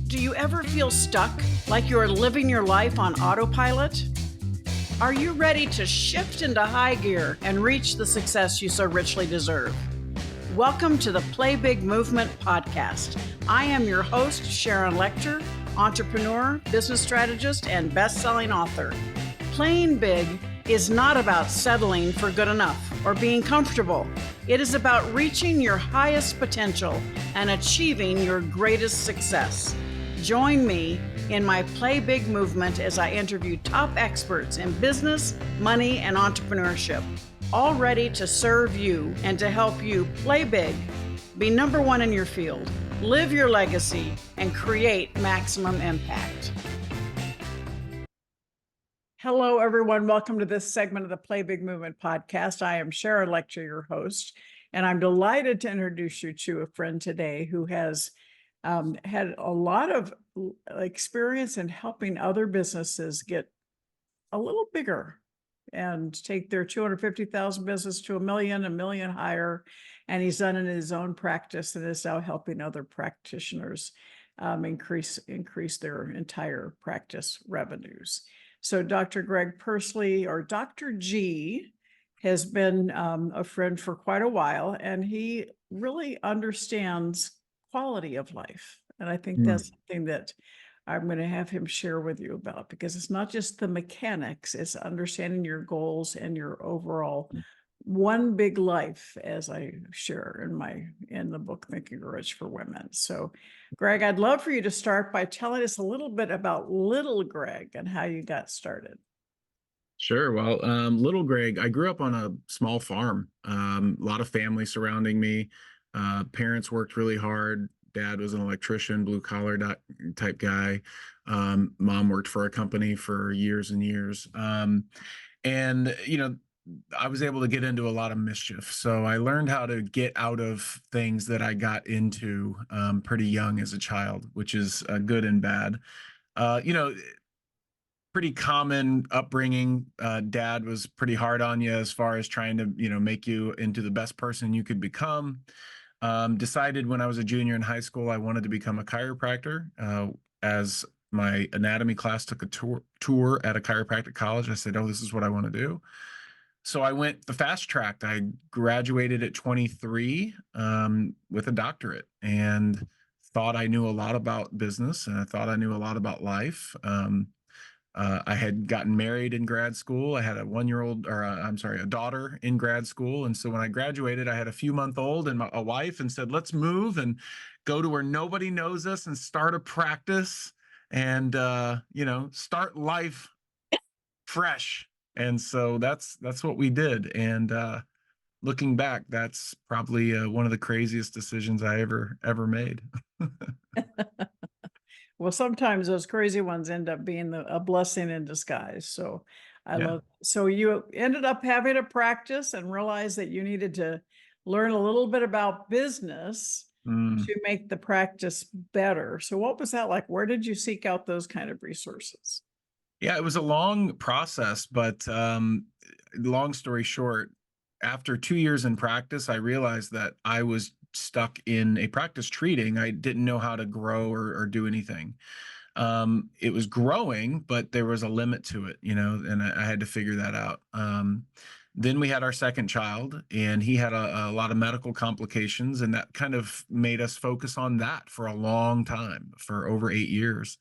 Do you ever feel stuck, like you're living your life on autopilot? Are you ready to shift into high gear and reach the success you so richly deserve? Welcome to the Play Big Movement podcast. I am your host, Sharon Lecter, entrepreneur, business strategist, and best-selling author. Playing big is not about settling for good enough or being comfortable. It is about reaching your highest potential and achieving your greatest success. Join me in my Play Big movement as I interview top experts in business, money, and entrepreneurship, all ready to serve you and to help you play big, be number one in your field, live your legacy, and create maximum impact. Hello, everyone. Welcome to this segment of the Play Big Movement podcast. I am Sharon Lecter, your host, and I'm delighted to introduce you to a friend today who has had a lot of experience in helping other businesses get a little bigger and take their 250,000 business to a million higher. And he's done it in his own practice and is now helping other practitioners increase their entire practice revenues. So Dr. Greg Pursley, or Dr. G, has been a friend for quite a while, and he really understands quality of life. And I think that's something that I'm going to have him share with you about, because it's not just the mechanics, it's understanding your goals and your overall one big life, as I share in the book, Thinking Rich for Women. So Greg, I'd love for you to start by telling us a little bit about little Greg and how you got started. Sure. Well, little Greg, I grew up on a small farm, a lot of family surrounding me. Parents worked really hard. Dad was an electrician, blue collar type guy. Mom worked for a company for years and years. And, I was able to get into a lot of mischief. So I learned how to get out of things that I got into pretty young as a child, which is good and bad. Pretty common upbringing. Dad was pretty hard on you as far as trying to, make you into the best person you could become. Decided when I was a junior in high school, I wanted to become a chiropractor. As my anatomy class took a tour at a chiropractic college, I said, oh, this is what I want to do. So I went the fast track. I graduated at 23 with a doctorate, and thought I knew a lot about business, and I thought I knew a lot about life. I had gotten married in grad school. I had a daughter in grad school. And so when I graduated, I had a few-month-old and a wife, and said, let's move and go to where nobody knows us and start a practice and, start life fresh. And so that's what we did. And looking back, that's probably one of the craziest decisions I ever made. Well, sometimes those crazy ones end up being a blessing in disguise. So so you ended up having a practice and realized that you needed to learn a little bit about business to make the practice better. So what was that like? Where did you seek out those kind of resources? Yeah, it was a long process, but long story short, after 2 years in practice, I realized that I was stuck in a practice treating. I didn't know how to grow or do anything. It was growing, but there was a limit to it, and I had to figure that out. Then we had our second child, and he had a lot of medical complications, and that kind of made us focus on that for a long time, for over 8 years.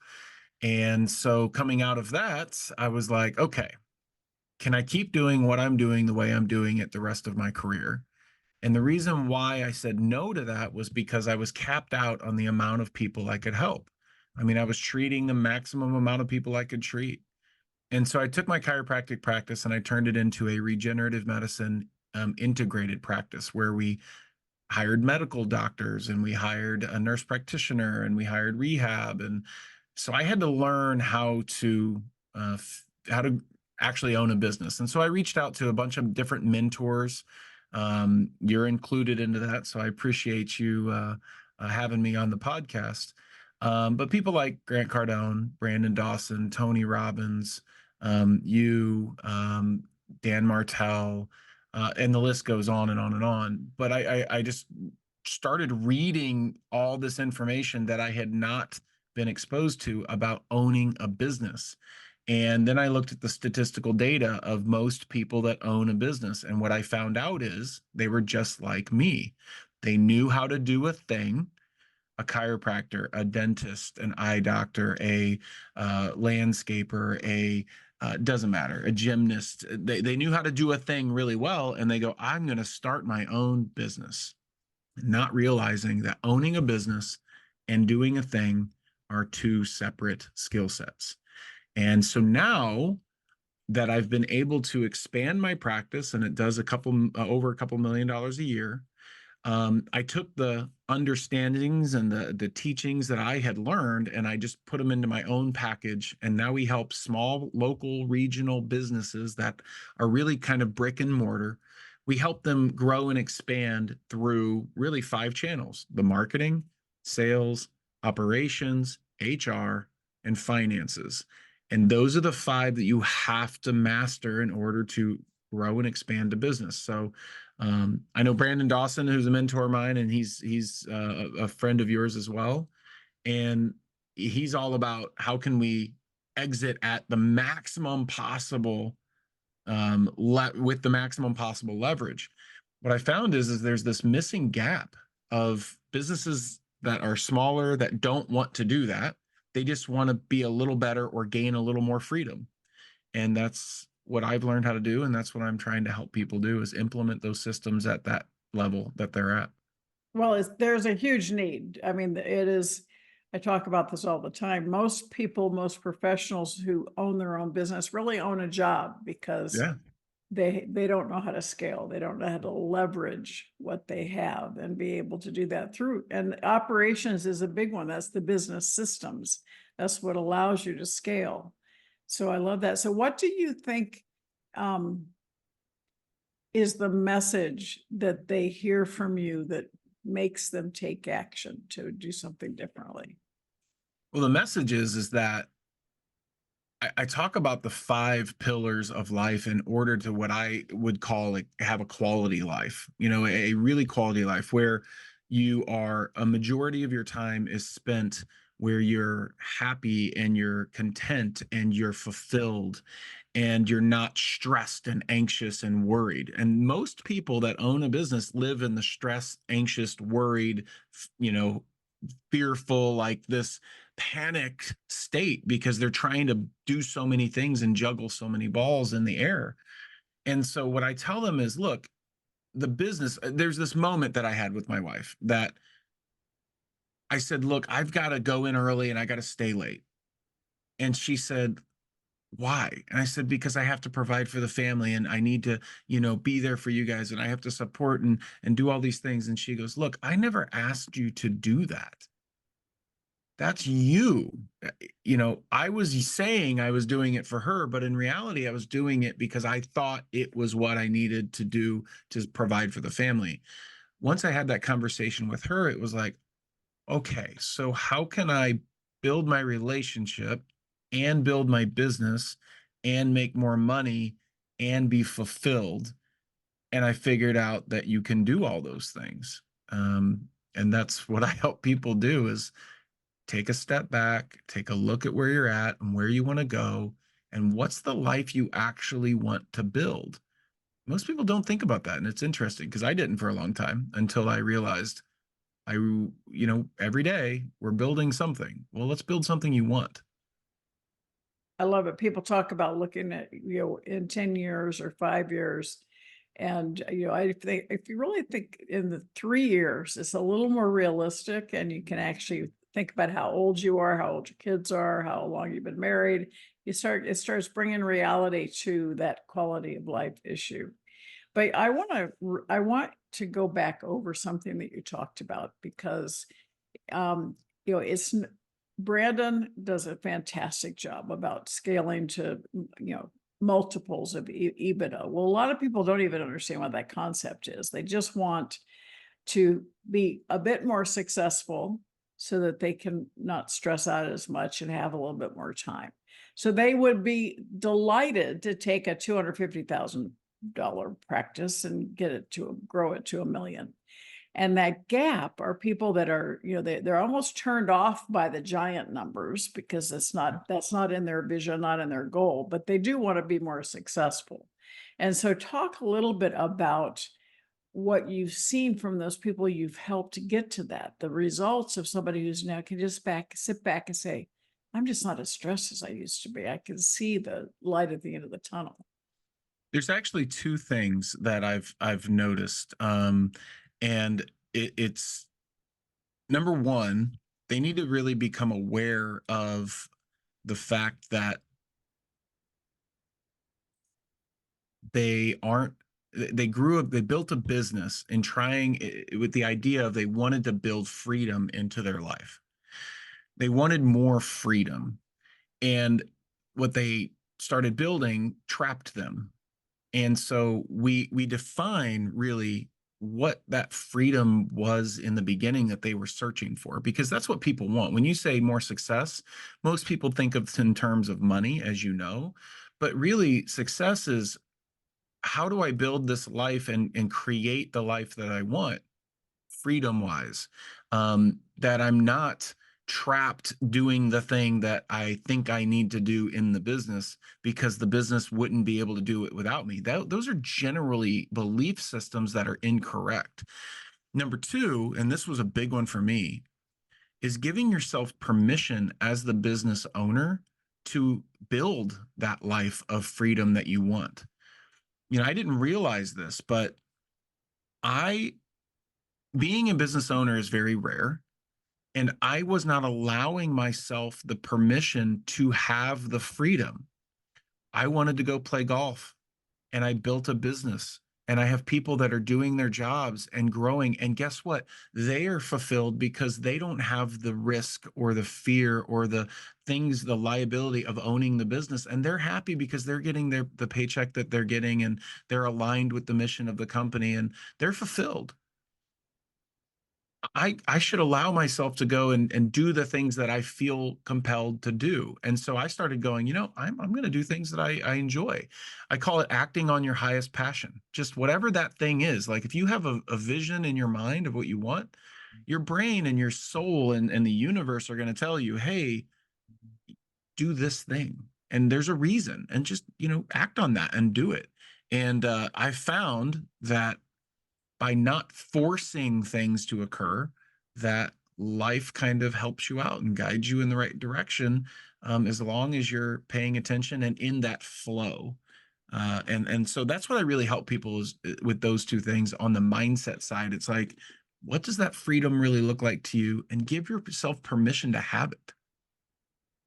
And so coming out of that, I was like, okay, can I keep doing what I'm doing the way I'm doing it the rest of my career? And the reason why I said no to that was because I was capped out on the amount of people I could help. I mean, I was treating the maximum amount of people I could treat. And so I took my chiropractic practice and I turned it into a regenerative medicine integrated practice, where we hired medical doctors and we hired a nurse practitioner and we hired rehab. And so I had to learn how to actually own a business. And so I reached out to a bunch of different mentors. You're included into that, so I appreciate you having me on the podcast. But people like Grant Cardone, Brandon Dawson, Tony Robbins, Dan Martell, and the list goes on and on and on. But I just started reading all this information that I had not been exposed to about owning a business. And then I looked at the statistical data of most people that own a business. And what I found out is they were just like me. They knew how to do a thing, a chiropractor, a dentist, an eye doctor, a landscaper, a doesn't matter, a gymnast. They knew how to do a thing really well. And they go, I'm going to start my own business, not realizing that owning a business and doing a thing are two separate skill sets. And so now that I've been able to expand my practice, and it does over a couple $1 million a year, I took the understandings and the teachings that I had learned, and I just put them into my own package. And now we help small, local, regional businesses that are really kind of brick and mortar. We help them grow and expand through really 5 channels: the marketing, sales, operations, HR, and finances. And those are the 5 that you have to master in order to grow and expand a business. So I know Brandon Dawson, who's a mentor of mine, and he's a friend of yours as well. And he's all about how can we exit at the maximum possible, with the maximum possible leverage. What I found is there's this missing gap of businesses that are smaller that don't want to do that. They just want to be a little better or gain a little more freedom. And that's what I've learned how to do. And that's what I'm trying to help people do, is implement those systems at that level that they're at. Well, there's a huge need. I mean, it is, I talk about this all the time. Most people, most professionals who own their own business really own a job because Yeah. they don't know how to scale. They don't know how to leverage what they have and be able to do that through. And operations is a big one. That's the business systems. That's what allows you to scale. So I love that. So what do you think is the message that they hear from you that makes them take action to do something differently? Well, the message is that I talk about the 5 pillars of life in order to what I would call, like, have a quality life, a really quality life where a majority of your time is spent where you're happy and you're content and you're fulfilled and you're not stressed and anxious and worried. And most people that own a business live in the stress, anxious, worried, you know, fearful, like this panic state, because they're trying to do so many things and juggle so many balls in the air. And so what I tell them is, look, the business, there's this moment that I had with my wife that I said, look, I've got to go in early and I got to stay late. And she said, why? And I said, because I have to provide for the family and I need to, be there for you guys, and I have to support and do all these things. And she goes, look, I never asked you to do that. That's you. I was saying I was doing it for her, but in reality, I was doing it because I thought it was what I needed to do to provide for the family. Once I had that conversation with her, it was like, okay, so how can I build my relationship and build my business and make more money and be fulfilled? And I figured out that you can do all those things. And that's what I help people do, is take a step back, take a look at where you're at and where you want to go, and what's the life you actually want to build. Most people don't think about that. And it's interesting because I didn't for a long time, until I realized every day we're building something. Well, let's build something you want. I love it. People talk about looking at, in 10 years or 5 years. And, I think if you really think in the 3 years, it's a little more realistic, and you can actually think about how old you are, how old your kids are, how long you've been married. It starts bringing reality to that quality of life issue. But I want to go back over something that you talked about, because it's Brandon does a fantastic job about scaling to, multiples of EBITDA. Well, a lot of people don't even understand what that concept is. They just want to be a bit more successful so that they can not stress out as much and have a little bit more time. So they would be delighted to take a $250,000 practice and grow it to $1 million. And that gap are people that are, they're almost turned off by the giant numbers because that's not in their vision, not in their goal, but they do want to be more successful. And so talk a little bit about what you've seen from those people you've helped to get to that, the results of somebody who's now can just sit back and say, I'm just not as stressed as I used to be. I can see the light at the end of the tunnel. There's actually two things that I've noticed. And it's number one, they need to really become aware of the fact that they aren't they grew up, they built a business and trying with the idea of they wanted to build freedom into their life. They wanted more freedom, and what they started building trapped them. And so we define really what that freedom was in the beginning that they were searching for, because that's what people want. When you say more success, most people think of it in terms of money, as you know, but really success is, how do I build this life and create the life that I want, freedom wise, that I'm not trapped doing the thing that I think I need to do in the business because the business wouldn't be able to do it without me. Those are generally belief systems that are incorrect. Number two, and this was a big one for me, is giving yourself permission as the business owner to build that life of freedom that you want. I didn't realize this, but I, being a business owner is very rare. And I was not allowing myself the permission to have the freedom. I wanted to go play golf, and I built a business, and I have people that are doing their jobs and growing. And guess what? They are fulfilled because they don't have the risk or the fear or the things, the liability of owning the business. And they're happy because they're getting the paycheck that they're getting, and they're aligned with the mission of the company, and they're fulfilled. I should allow myself to go and do the things that I feel compelled to do. And so I started going, I'm going to do things that I enjoy. I call it acting on your highest passion, just whatever that thing is. Like if you have a vision in your mind of what you want, your brain and your soul and the universe are going to tell you, hey, do this thing. And there's a reason, and just, act on that and do it. And I found that by not forcing things to occur, that life kind of helps you out and guides you in the right direction, as long as you're paying attention and in that flow. And so that's what I really help people is with those two things. On the mindset side, it's like, what does that freedom really look like to you? And give yourself permission to have it.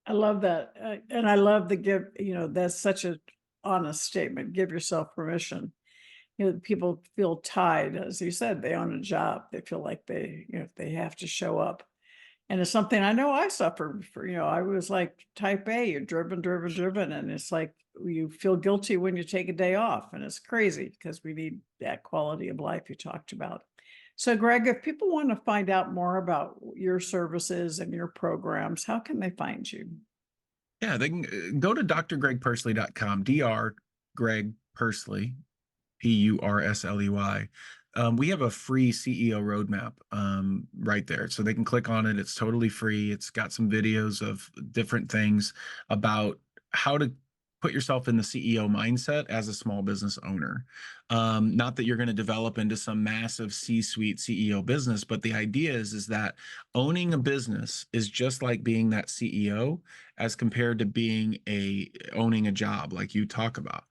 I love that. And I love the that's such a honest statement. Give yourself permission. People feel tied, as you said, they own a job. They feel like they have to show up. And it's something I know I suffered for, I was like type A, you're driven, driven, driven. And it's like you feel guilty when you take a day off. And it's crazy because we need that quality of life you talked about. So, Greg, if people want to find out more about your services and your programs, how can they find you? Yeah, they can go to drgregpursley.com, Dr. Greg Pursley, Pursley. We have a free CEO roadmap right there. So they can click on it. It's totally free. It's got some videos of different things about how to put yourself in the CEO mindset as a small business owner. Not that you're going to develop into some massive C-suite CEO business, but the idea is that owning a business is just like being that CEO as compared to owning a job like you talk about.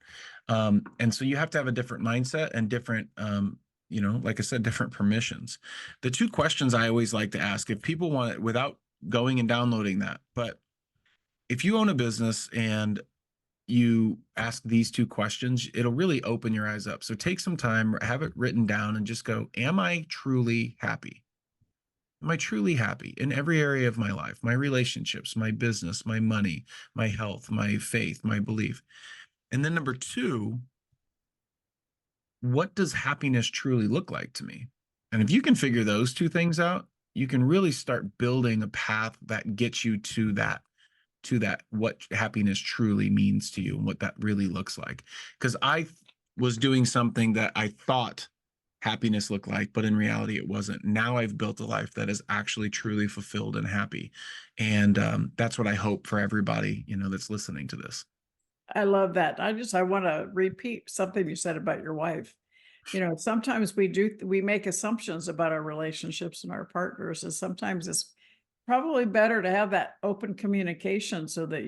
And so you have to have a different mindset and different, like I said, different permissions. The two questions I always like to ask, if people want it without going and downloading that, but if you own a business and you ask these two questions, it'll really open your eyes up. So take some time, have it written down, and just go, am I truly happy? Am I truly happy in every area of my life, my relationships, my business, my money, my health, my faith, my belief? And then number two, what does happiness truly look like to me? And if you can figure those two things out, you can really start building a path that gets you to that what happiness truly means to you and what that really looks like. Because I was doing something that I thought happiness look like, but in reality it wasn't. Now I've built a life that is actually truly fulfilled and happy. And that's what I hope for everybody, that's listening to this. I love that. I want to repeat something you said about your wife. Sometimes we make assumptions about our relationships and our partners, and sometimes it's probably better to have that open communication so that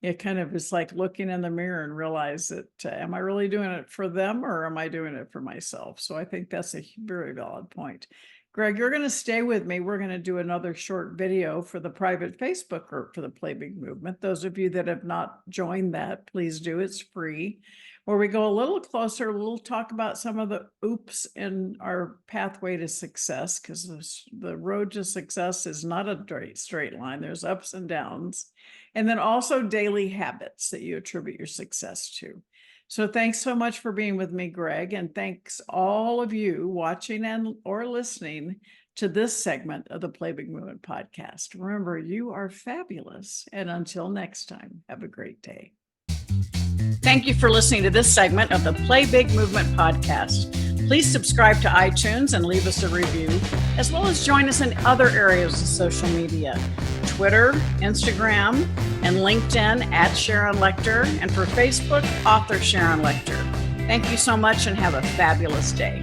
it kind of is like looking in the mirror and realize that am I really doing it for them or am I doing it for myself? So I think that's a very valid point. Greg, you're going to stay with me. We're going to do another short video for the private Facebook group for the Play Big Movement. Those of you that have not joined that, please do. It's free. Where we go a little closer, we'll talk about some of the oops in our pathway to success, because the road to success is not a straight line. There's ups and downs. And then also daily habits that you attribute your success to. So thanks so much for being with me, Greg. And thanks all of you watching or listening to this segment of the Play Big Movement podcast. Remember, you are fabulous. And until next time, have a great day. Thank you for listening to this segment of the Play Big Movement podcast. Please subscribe to iTunes and leave us a review, as well as join us in other areas of social media, Twitter, Instagram, and LinkedIn @Sharon Lechter, and for Facebook, author Sharon Lechter. Thank you so much and have a fabulous day.